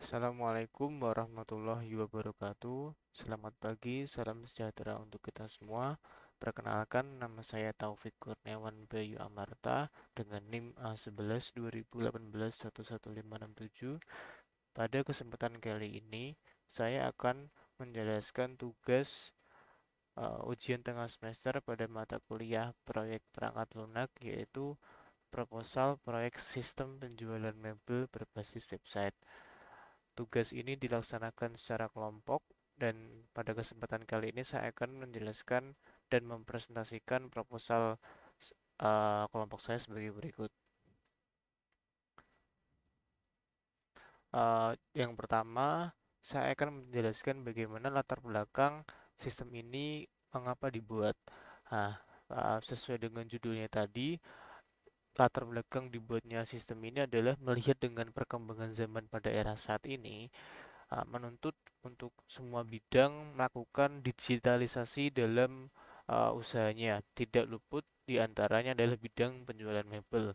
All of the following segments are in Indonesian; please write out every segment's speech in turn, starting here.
Assalamualaikum warahmatullahi wabarakatuh. Selamat pagi, salam sejahtera untuk kita semua. Perkenalkan, nama saya Taufik Kurniawan Bayu Amarta dengan NIM A11 2018 11567. Pada kesempatan kali ini, saya akan menjelaskan tugas ujian tengah semester pada mata kuliah proyek perangkat lunak, yaitu proposal proyek sistem penjualan mebel berbasis website. Tugas ini dilaksanakan secara kelompok dan pada kesempatan kali ini saya akan menjelaskan dan mempresentasikan proposal kelompok saya sebagai berikut. Yang pertama, saya akan menjelaskan bagaimana latar belakang sistem ini mengapa dibuat. Nah, sesuai dengan judulnya tadi, latar belakang dibuatnya sistem ini adalah melihat dengan perkembangan zaman pada era saat ini, menuntut untuk semua bidang melakukan digitalisasi dalam usahanya. Tidak luput diantaranya adalah bidang penjualan mebel.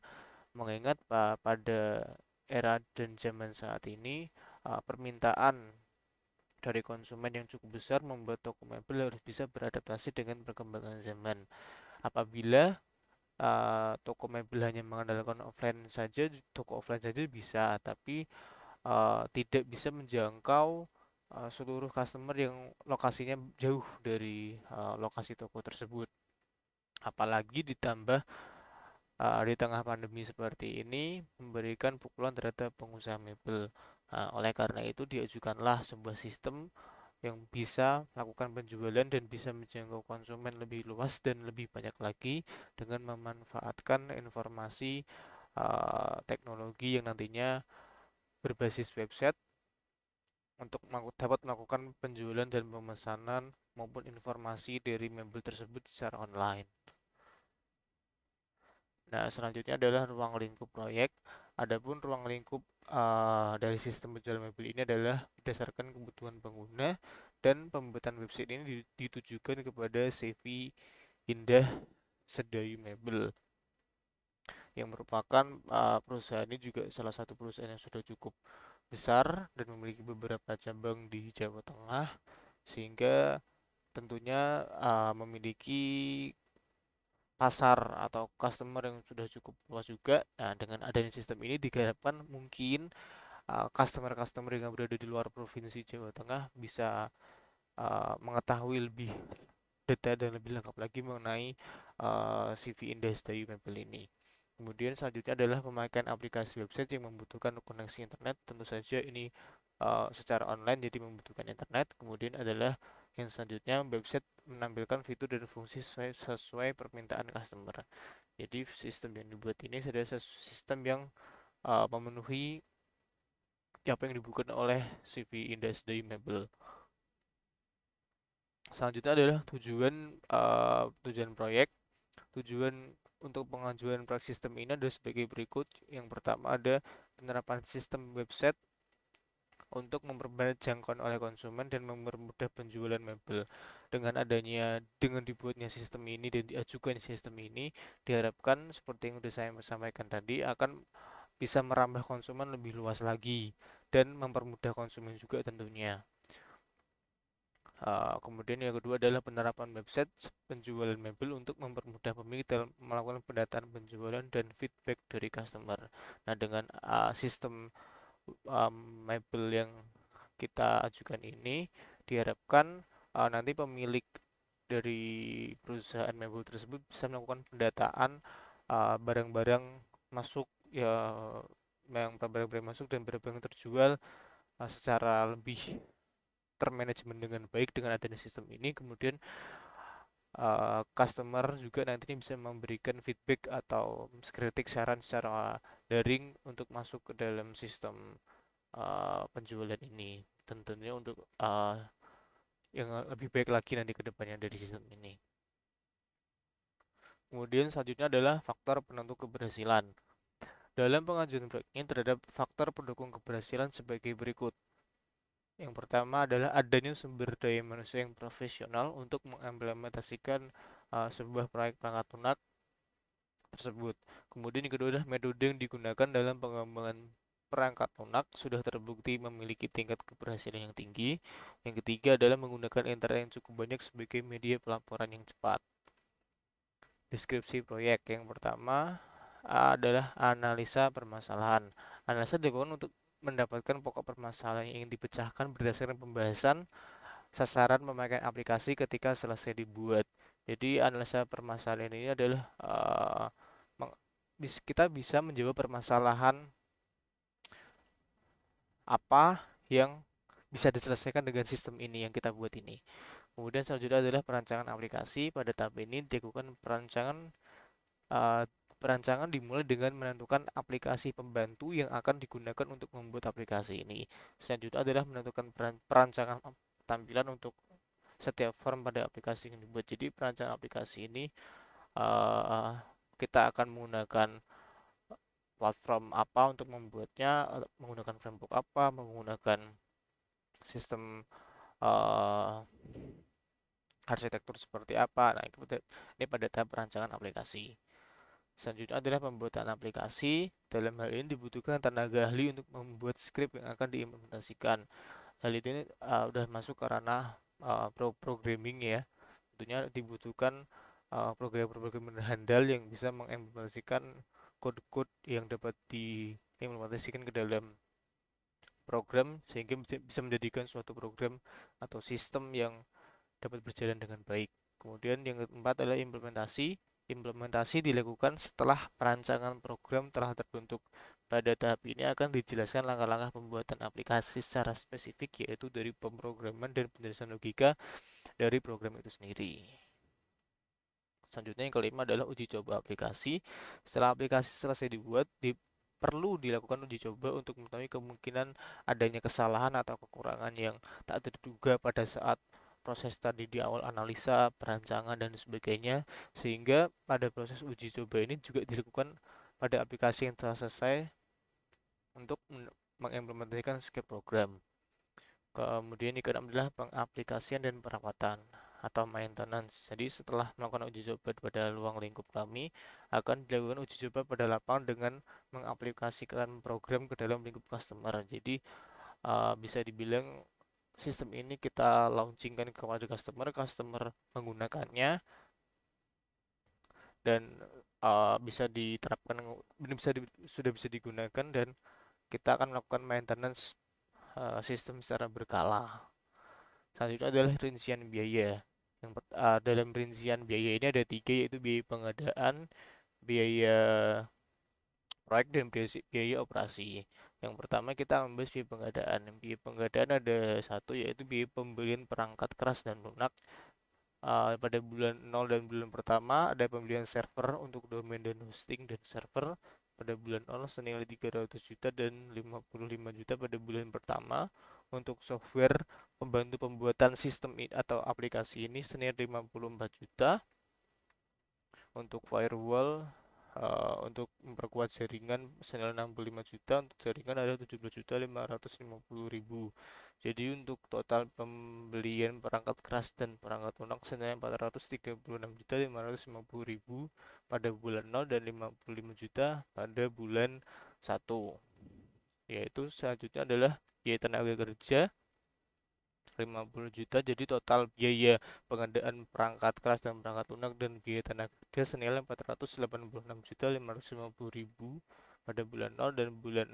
Mengingat pada era dan zaman saat ini, permintaan dari konsumen yang cukup besar membuat toko mebel harus bisa beradaptasi dengan perkembangan zaman. Apabila toko mebel hanya mengandalkan offline saja, toko offline saja bisa, tapi tidak bisa menjangkau seluruh customer yang lokasinya jauh dari lokasi toko tersebut. Apalagi ditambah di tengah pandemi seperti ini memberikan pukulan terhadap pengusaha mebel. Oleh karena itu diajukanlah sebuah sistem yang bisa melakukan penjualan dan bisa menjangkau konsumen lebih luas dan lebih banyak lagi dengan memanfaatkan informasi teknologi yang nantinya berbasis website untuk dapat melakukan penjualan dan pemesanan maupun informasi dari mebel tersebut secara online. Nah, selanjutnya adalah ruang lingkup proyek. Adapun ruang lingkup dari sistem penjualan mebel ini adalah berdasarkan kebutuhan pengguna dan pembuatan website ini ditujukan kepada CV Indah Sedayu Mebel yang merupakan perusahaan ini juga salah satu perusahaan yang sudah cukup besar dan memiliki beberapa cabang di Jawa Tengah sehingga tentunya memiliki pasar atau customer yang sudah cukup luas juga. Nah, dengan adanya sistem ini diharapkan mungkin customer-customer yang berada di luar provinsi Jawa Tengah bisa mengetahui lebih detail dan lebih lengkap lagi mengenai CV Indah Mebel ini. Kemudian selanjutnya adalah pemakaian aplikasi website yang membutuhkan koneksi internet. Tentu saja ini secara online jadi membutuhkan internet. Kemudian adalah yang selanjutnya website menampilkan fitur dan fungsi sesuai permintaan customer. Jadi sistem yang dibuat ini adalah sistem yang memenuhi apa yang dibutuhkan oleh CV Indah Mebel. Selanjutnya adalah tujuan proyek. Tujuan untuk pengajuan proyek sistem ini adalah sebagai berikut. Yang pertama ada penerapan sistem website untuk memperbanyak jangkauan oleh konsumen dan mempermudah penjualan mebel. Dengan dibuatnya sistem ini dan diajukan sistem ini, diharapkan seperti yang sudah saya sampaikan tadi akan bisa merambah konsumen lebih luas lagi dan mempermudah konsumen juga tentunya. Kemudian yang kedua adalah penerapan website penjualan mebel untuk mempermudah pemilik dalam melakukan pendataan penjualan dan feedback dari customer. Nah, dengan sistem mebel yang kita ajukan ini diharapkan nanti pemilik dari perusahaan mebel tersebut bisa melakukan pendataan barang-barang masuk ya yang barang-barang masuk dan barang-barang yang terjual secara lebih termanajemen dengan baik dengan adanya sistem ini. Kemudian customer juga nantinya bisa memberikan feedback atau kritik saran secara daring untuk masuk ke dalam sistem penjualan ini. Tentunya untuk yang lebih baik lagi nanti ke depannya dari sistem ini. Kemudian selanjutnya adalah faktor penentu keberhasilan. Dalam pengajuan proyek ini terhadap faktor pendukung keberhasilan sebagai berikut. Yang pertama adalah adanya sumber daya manusia yang profesional untuk mengimplementasikan sebuah proyek perangkat lunak tersebut. Kemudian yang kedua adalah metode yang digunakan dalam pengembangan perangkat lunak sudah terbukti memiliki tingkat keberhasilan yang tinggi. Yang ketiga adalah menggunakan internet yang cukup banyak sebagai media pelaporan yang cepat. Deskripsi proyek yang pertama adalah analisa permasalahan. Analisa dilakukan untuk mendapatkan pokok permasalahan yang ingin dipecahkan berdasarkan pembahasan sasaran pemakaian aplikasi ketika selesai dibuat. Jadi analisa permasalahan ini adalah kita bisa menjawab permasalahan apa yang bisa diselesaikan dengan sistem ini yang kita buat ini. Kemudian selanjutnya adalah perancangan aplikasi. Pada tahap ini dilakukan uh, perancangan dimulai dengan menentukan aplikasi pembantu yang akan digunakan untuk membuat aplikasi ini. Selanjutnya adalah menentukan perancangan tampilan untuk setiap form pada aplikasi yang dibuat. Jadi perancangan aplikasi ini uh, kita akan menggunakan platform apa untuk membuatnya, menggunakan framework apa, menggunakan sistem uh, arsitektur seperti apa. Nah, ini pada tahap perancangan aplikasi. Selanjutnya adalah pembuatan aplikasi. Dalam hal ini dibutuhkan tenaga ahli untuk membuat script yang akan diimplementasikan. Hal ini udah masuk ke ranah programming ya. Tentunya dibutuhkan program-program handal yang bisa mengimplementasikan kode-kode yang dapat diimplementasikan ke dalam program sehingga bisa menjadikan suatu program atau sistem yang dapat berjalan dengan baik. Kemudian yang keempat adalah implementasi. Implementasi dilakukan setelah perancangan program telah terbentuk. Pada tahap ini akan dijelaskan langkah-langkah pembuatan aplikasi secara spesifik, yaitu dari pemrograman dan penjelasan logika dari program itu sendiri. Selanjutnya yang kelima adalah uji coba aplikasi. Setelah aplikasi selesai dibuat, perlu dilakukan uji coba untuk mengetahui kemungkinan adanya kesalahan atau kekurangan yang tak terduga pada saat proses tadi di awal analisa, perancangan, dan sebagainya, sehingga pada proses uji coba ini juga dilakukan pada aplikasi yang telah selesai untuk mengimplementasikan script program. Kemudian yang keenam adalah pengaplikasian dan perawatan atau maintenance. Jadi setelah melakukan uji coba pada ruang lingkup kami, akan dilakukan uji coba pada lapangan dengan mengaplikasikan program ke dalam lingkup customer. Jadi bisa dibilang sistem ini kita launchingkan kepada customer, customer menggunakannya dan bisa diterapkan, sudah bisa digunakan dan kita akan melakukan maintenance sistem secara berkala. Selanjutnya adalah rincian biaya. Dalam rincian biaya ini ada tiga, yaitu biaya pengadaan, biaya proyek, dan biaya operasi. Yang pertama kita membahas biaya pengadaan. Biaya pengadaan ada satu, yaitu biaya pembelian perangkat keras dan lunak. Pada bulan 0 dan bulan pertama ada pembelian server untuk domain dan hosting dan server pada bulan 0 senilai 300 juta dan 55 juta pada bulan pertama. Untuk software pembantu pembuatan sistem atau aplikasi ini senilai 54 juta. Untuk firewall untuk memperkuat jaringan senilai 65 juta. Untuk jaringan ada 17 juta 550 ribu. Jadi untuk total pembelian perangkat keras dan perangkat lunak senilai 436 juta 550 ribu pada bulan 0 dan 55 juta pada bulan 1. Yaitu selanjutnya adalah biaya tenaga kerja 50 juta. Jadi total biaya pengadaan perangkat keras dan perangkat lunak dan biaya tenaga kerja senilai 486 juta 550 ribu pada bulan 0 dan bulan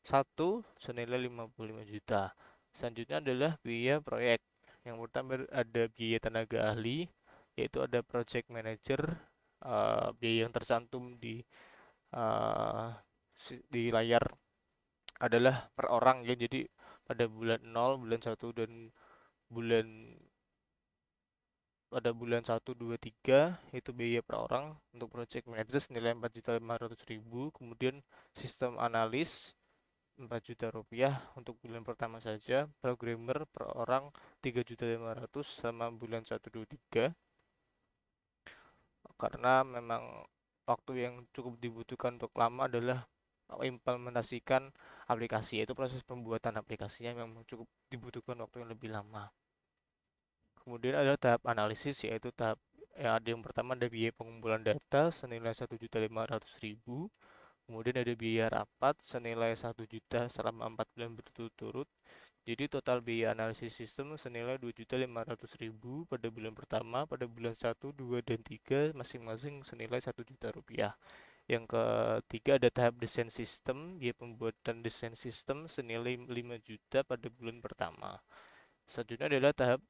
1 senilai 55 juta. Selanjutnya adalah biaya proyek. Yang pertama ada biaya tenaga ahli, yaitu ada project manager, biaya yang tercantum uh, di layar adalah per orang ya. Jadi pada bulan 0, bulan 1 dan bulan pada bulan 1, 2, 3 itu biaya per orang untuk project manager senilai 4.500.000. Kemudian sistem analis 4 juta rupiah untuk bulan pertama saja. Programmer per orang 3.500.000 sama bulan 1, 2, 3. Karena memang waktu yang cukup dibutuhkan untuk lama adalah implementasikan aplikasi, yaitu proses pembuatan aplikasinya memang cukup dibutuhkan waktu yang lebih lama. Kemudian ada tahap analisis, yaitu tahap yang ada yang pertama ada biaya pengumpulan data senilai 1.500.000. Kemudian ada biaya rapat senilai 1 juta selama 4 bulan berturut-turut. Jadi total biaya analisis sistem senilai 2.500.000 pada bulan pertama, pada bulan 1, 2, dan 3 masing-masing senilai 1 juta rupiah. Yang ketiga ada tahap desain sistem, biaya pembuatan desain sistem senilai 5 juta pada bulan pertama. Selanjutnya adalah tahap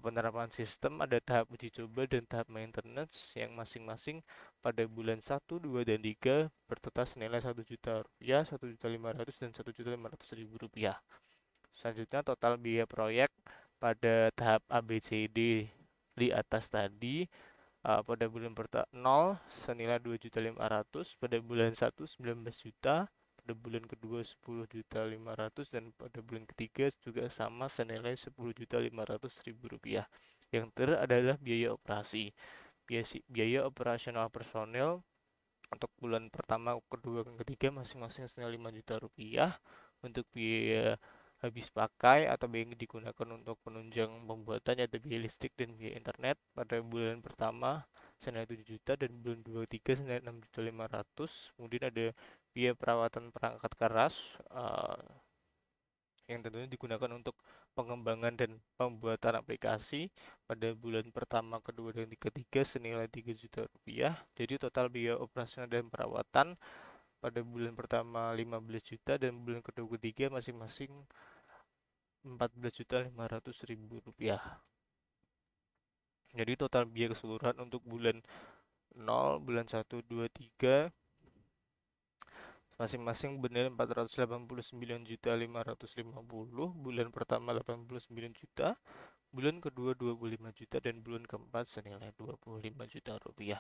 penerapan sistem, ada tahap uji coba dan tahap maintenance yang masing-masing pada bulan 1, 2, dan 3 bertotal senilai 1 juta rupiah, 1.500.000 dan 1.500.000 rupiah. Selanjutnya total biaya proyek pada tahap ABCD di atas tadi pada bulan pertama 0 senilai 2.500.000, pada bulan 1 19 juta, pada bulan kedua 10.500.000 dan pada bulan ketiga juga sama senilai 10.500.000 rupiah. Yang terakhir adalah biaya operasi. Biaya operasional personel untuk bulan pertama, kedua, dan ketiga masing-masing senilai 5 juta rupiah. Untuk biaya habis pakai atau biaya yang digunakan untuk penunjang pembuatannya ada biaya listrik dan biaya internet pada bulan pertama senilai 7 juta dan bulan 2 3 senilai 6.500.000. Kemudian ada biaya perawatan perangkat keras yang tentunya digunakan untuk pengembangan dan pembuatan aplikasi pada bulan pertama, kedua, dan ketiga senilai 3 juta rupiah. Jadi total biaya operasional dan perawatan pada bulan pertama 15 juta dan bulan kedua ketiga masing-masing 14.500.000 rupiah. Jadi total biaya keseluruhan untuk bulan 0, bulan 1, 2, 3 masing-masing bernilai 489.550, bulan pertama 89 juta, bulan kedua 25 juta, dan bulan keempat senilai 25 juta rupiah.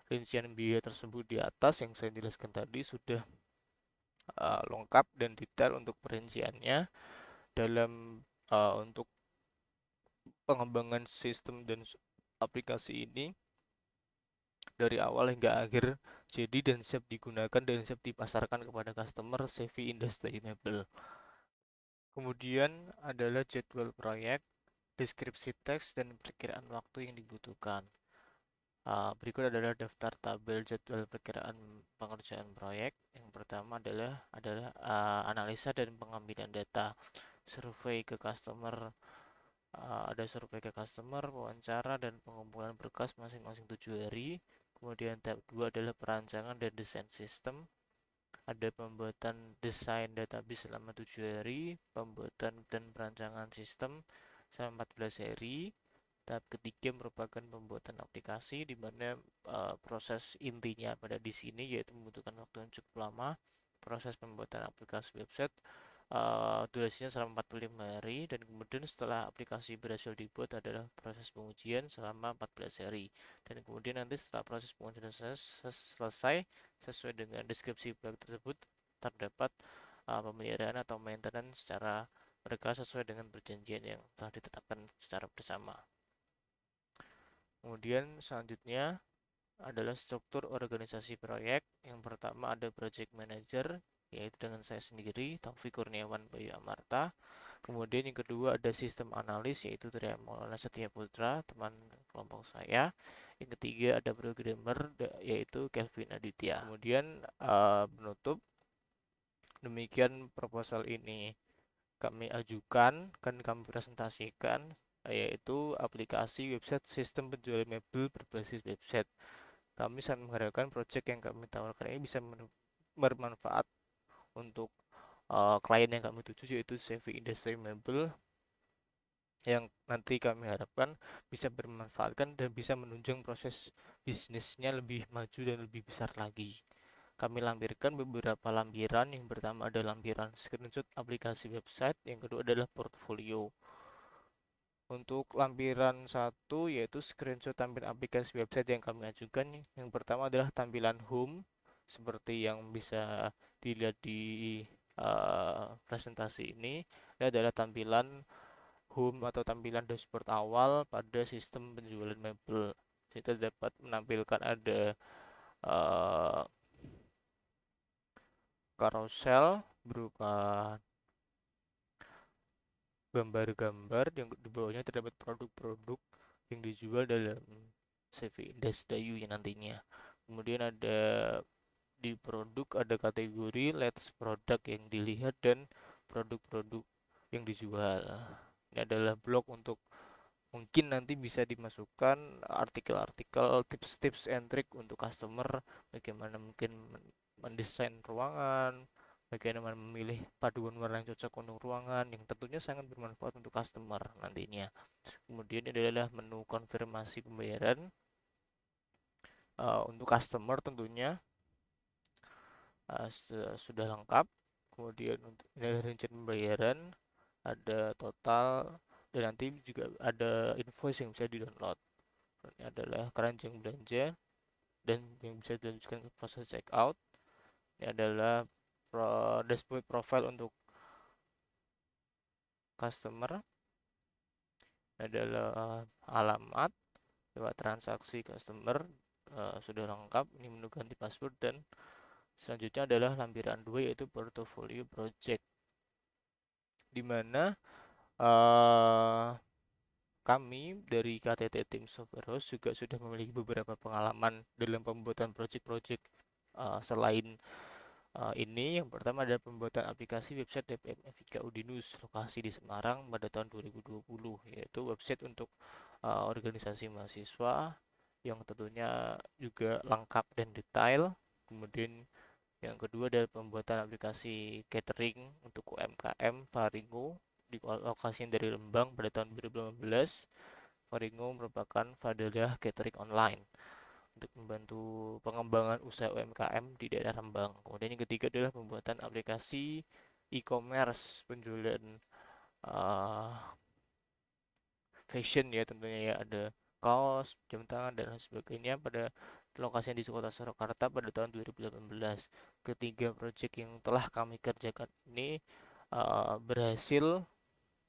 Rincian biaya tersebut di atas yang saya jelaskan tadi sudah lengkap dan detail untuk perinciannya. Dalam untuk pengembangan sistem dan aplikasi ini dari awal hingga akhir jadi dan siap digunakan dan siap dipasarkan kepada customer CV Industry Mebel. Kemudian adalah jadwal proyek, deskripsi teks, dan perkiraan waktu yang dibutuhkan. Berikut adalah daftar tabel jadwal perkiraan pengerjaan proyek. Yang pertama adalah analisa dan pengambilan data, survei ke customer. Ada survei ke customer, wawancara, dan pengumpulan berkas masing-masing 7 hari. Kemudian tahap 2 adalah perancangan dan desain sistem. Ada pembuatan desain database selama 7 hari, pembuatan dan perancangan sistem selama 14 hari. Tahap ketiga merupakan pembuatan aplikasi, di mana proses intinya pada di sini yaitu membutuhkan waktu yang cukup lama. Proses pembuatan aplikasi website durasinya selama 45 hari, dan kemudian setelah aplikasi berhasil dibuat adalah proses pengujian selama 14 hari, dan kemudian nanti setelah proses pengujian selesai sesuai dengan deskripsi proyek tersebut terdapat pemeliharaan atau maintenance secara berkala sesuai dengan perjanjian yang telah ditetapkan secara bersama. Kemudian selanjutnya adalah struktur organisasi proyek. Yang pertama ada project manager, yaitu dengan saya sendiri, Taufik Kurniawan Bayu Amarta. Kemudian yang kedua ada sistem analis, yaitu dari Maulana Setia Putra, teman kelompok saya. Yang ketiga ada programmer, yaitu Kelvin Aditya. Kemudian menutup, demikian proposal ini kami ajukan, kan kami presentasikan, yaitu aplikasi website sistem penjualan mebel berbasis website. Kami sangat mengharapkan proyek yang kami tawarkan ini bisa bermanfaat untuk klien yang kami tuju, yaitu CV Industry Mebel, yang nanti kami harapkan bisa bermanfaatkan dan bisa menunjang proses bisnisnya lebih maju dan lebih besar lagi. Kami lampirkan beberapa lampiran. Yang pertama ada lampiran screenshot aplikasi website, yang kedua adalah portfolio. Untuk lampiran 1 yaitu screenshot tampilan aplikasi website yang kami ajukan. Yang pertama adalah tampilan home seperti yang bisa dilihat di presentasi ini. Ini adalah tampilan home atau tampilan dashboard awal pada sistem penjualan mebel. Kita dapat menampilkan ada carousel berupa gambar-gambar yang di bawahnya terdapat produk-produk yang dijual dalam CV Indes Dayu yang nantinya. Kemudian ada di produk ada kategori let's product yang dilihat dan produk-produk yang dijual. Ini adalah blog untuk mungkin nanti bisa dimasukkan artikel-artikel tips-tips and trick untuk customer, bagaimana mungkin mendesain ruangan, bagaimana memilih paduan warna yang cocok untuk ruangan yang tentunya sangat bermanfaat untuk customer nantinya. Kemudian ini adalah menu konfirmasi pembayaran untuk customer tentunya sudah lengkap. Kemudian untuk rincian pembayaran ada total dan nanti juga ada invoice yang bisa di-download. Ini adalah keranjang belanja dan yang bisa dilanjutkan ke proses checkout. Ini adalah dashboard profile untuk customer. Ini adalah alamat lewat transaksi customer sudah lengkap. Ini menu ganti password dan selanjutnya adalah lampiran 2 yaitu portfolio project, di mana uh, kami dari KTT Tim Software House juga sudah memiliki beberapa pengalaman dalam pembuatan project-project selain ini. Yang pertama adalah pembuatan aplikasi website DPM Evika Udinus lokasi di Semarang pada tahun 2020, yaitu website untuk organisasi mahasiswa yang tentunya juga lengkap dan detail. Kemudian yang kedua adalah pembuatan aplikasi catering untuk UMKM Faringo di lokasi dari Lembang pada tahun 2015. Faringo merupakan wadah catering online untuk membantu pengembangan usaha UMKM di daerah Rembang. Kemudian yang ketiga adalah pembuatan aplikasi e-commerce penjualan uh, fashion ya, tentunya ya, ada kaos, jam tangan dan lain sebagainya pada lokasi di kota Surakarta pada tahun 2018. Ketiga proyek yang telah kami kerjakan ini berhasil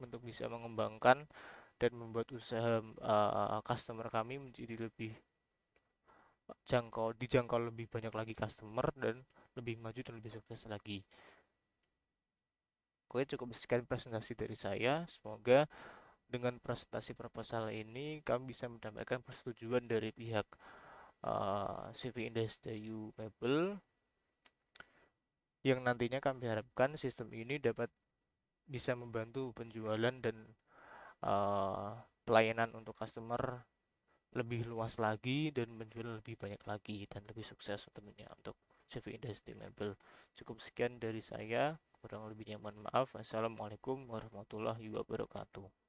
untuk bisa mengembangkan dan membuat usaha customer kami menjadi lebih dijangkau lebih banyak lagi customer dan lebih maju dan lebih sukses lagi. Oke, cukup sekian presentasi dari saya. Semoga dengan presentasi proposal ini kami bisa mendapatkan persetujuan dari pihak CV Industri Mebel, yang nantinya kami harapkan sistem ini dapat bisa membantu penjualan dan pelayanan untuk customer lebih luas lagi dan menjual lebih banyak lagi dan lebih sukses tentunya untuk CV Industri Mebel. Cukup sekian dari saya, kurang lebihnya mohon maaf. Assalamualaikum warahmatullahi wabarakatuh.